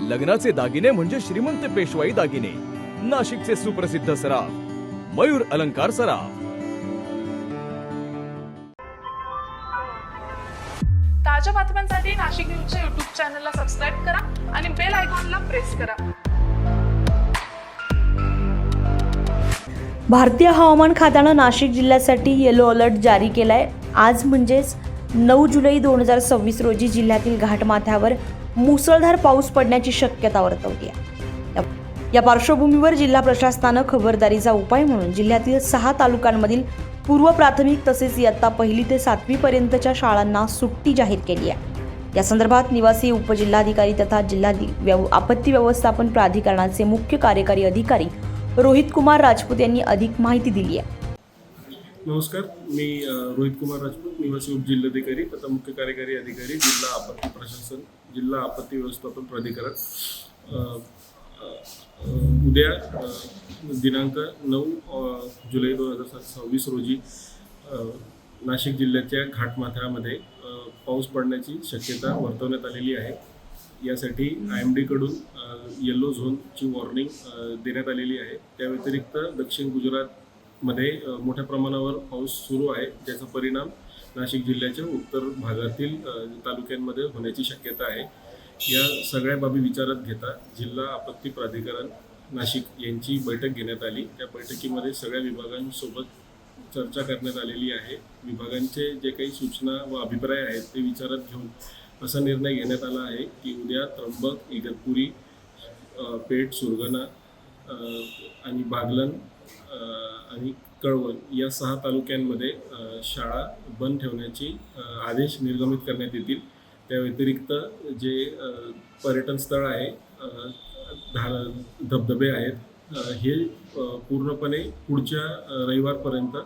लग्नाचे दागिने म्हणजे श्रीमंत पेशवाई दागिने, नाशिकचे सुप्रसिद्ध सराफ मयूर अलंकार सराफ। ताज्या बातम्यांसाठी नाशिक न्यूजच्या YouTube चॅनलला सबस्क्राईब करा आणि बेल आयकॉनला प्रेस करा। भारतीय हवामान खात्यानं नाशिक जिल्ह्यासाठी येलो अलर्ट जारी केलाय। आज म्हणजेच 9 जुलै 2026 रोजी जिल्ह्यातील घाटमाथ्यावर मुसळधार पाऊस पडण्याची शक्यता वर्तवली आहे। या पार्श्वभूमीवर जिल्हा प्रशासनानं खबरदारीचा उपाय म्हणून जिल्ह्यातील 6 तालुक्यांमधील पूर्व प्राथमिक तसेच इयत्ता 1ली ते 7वी पर्यंतच्या शाळांना सुट्टी जाहीर केली आहे। या संदर्भात निवासी उपजिल्हाधिकारी तथा जिल्हा आपत्ती व्यवस्थापन प्राधिकरणाचे मुख्य कार्यकारी अधिकारी रोहित कुमार राजपूत यांनी अधिक माहिती दिली आहे। नमस्कार, मी रोहित कुमार राजपूत, निवासी उपजिल्हाधिकारी तथा मुख्य कार्यकारी अधिकारी, जिल्हा आपत्ती प्रशासन, जिल्हा आपत्ती व्यवस्थापन प्राधिकरण। उद्या दिनांक 9 जुलै 2026 रोजी नाशिक जिल्ह्याच्या घाटमाथ्यामध्ये पाऊस पडण्याची शक्यता वर्तवण्यात आलेली आहे। यासाठी IMD कडून येलो झोनची वॉर्निंग देण्यात आलेली आहे। त्या व्यतिरिक्त दक्षिण गुजरातमध्ये मोठ्या प्रमाणावर पाऊस सुरू आहे, ज्याचा परिणाम नाशिक जिल्ह्याच्या उत्तर भागातील तालुक्यांमध्ये होण्याची शक्यता आहे। या सगळ्या बाबी विचारात घेता जिल्हा आपत्ती प्राधिकरण नाशिक यांची बैठक घेण्यात आली। त्या बैठकीमध्ये सगळ्या विभागांसोबत चर्चा करण्यात आलेली आहे। विभागांचे जे काही सूचना व अभिप्राय आहेत ते विचारात घेऊन असा निर्णय घेण्यात आला आहे की उद्या त्र्यंबक, इगतपुरी, पेठ, सुरगाणा आणि बागलन आणि कळवण या 6 तालुक्यांमध्ये शाळा बंद ठेवण्याची आदेश निर्गमित करण्यात येतील। त्या व्यतिरिक्त जे पर्यटन स्थळ आहे, धबधबे आहेत, हे पूर्णपणे पुढच्या रविवारपर्यंत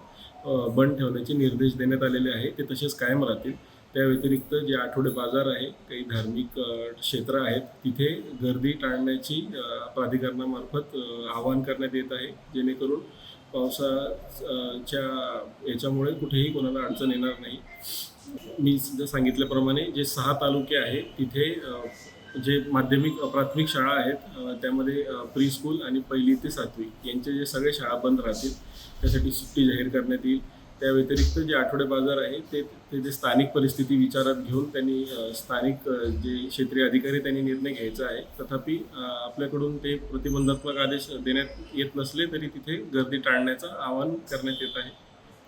बंद ठेवण्याचे निर्देश देण्यात आलेले आहे। ते तसेच कायम राहतील। त्या व्यतिरिक्त जे आठवडे बाजार आहे, काही धार्मिक क्षेत्र आहेत, तिथे गर्दी टाळण्याची प्राधिकरणामार्फत आवाहन करण्यात येत आहे, जेणेकरून पावसाच्या याच्यामुळे कुठेही कोणाला अडचण येणार नाही। मी सांगितल्याप्रमाणे जे 6 तालुके आहेत तिथे जे माध्यमिक प्राथमिक शाळा आहेत त्यामध्ये प्री स्कूल आणि 1ली ते 7वी यांचे जे सगळे शाळा बंद राहतील त्यासाठी सुट्टी जाहीर करण्यात येईल। त्या व्यतिरिक्त जे आठवडे बाजार आहे ते जे स्थानिक परिस्थिती विचारात घेऊन त्यांनी स्थानिक जे क्षेत्रीय अधिकारी त्यांनी निर्णय घ्यायचा आहे। तथापि आपल्याकडून ते प्रतिबंधात्मक आदेश देण्यात येत नसले तरी तिथे गर्दी टाळण्याचं आवाहन करण्यात येत आहे।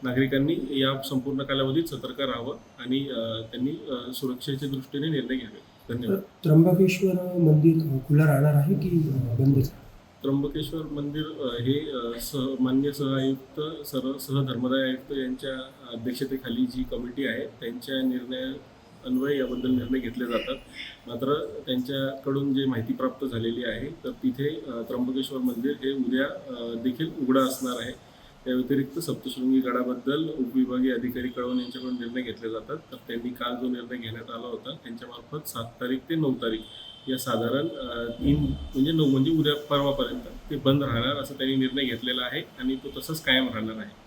नागरिकांनी या संपूर्ण कालावधीत सतर्क राहावं आणि त्यांनी सुरक्षेच्या दृष्टीने निर्णय घ्यावे। धन्यवाद। त्र्यंबकेश्वर मंदिर खुलं राहणार आहे की बंद? त्र्यंबकेश्वर मंदिर हे माननीय सहआयुक्त सहधर्मदाय आयुक्त यांच्या अध्यक्षतेखाली जी कमिटी आहे त्यांच्या अन्वये याबद्दल निर्णय घेतले जातात। मात्र त्यांच्याकडून जे माहिती प्राप्त झालेली आहे तर तिथे त्र्यंबकेश्वर मंदिर हे उद्या देखील उघडं असणार आहे। त्या व्यतिरिक्त सप्तशृंगी गडाबद्दल उपविभागीय अधिकारी कळवण यांच्याकडून निर्णय घेतले जातात। तर त्यांनी काल जो निर्णय घेण्यात आला होता त्यांच्यामार्फत 7 तारीख ते 9 तारीख या साधारण 9 म्हणजे उद्या परवापर्यंत ते बंद राहणार असं त्यांनी निर्णय घेतलेला आहे आणि तो तसंच कायम राहणार आहे।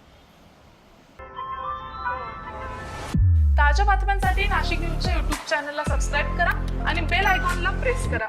ताज्या बातम्यांसाठी नाशिक न्यूजच्या YouTube चॅनलला सबस्क्राईब करा आणि बेल आयकॉनला प्रेस करा।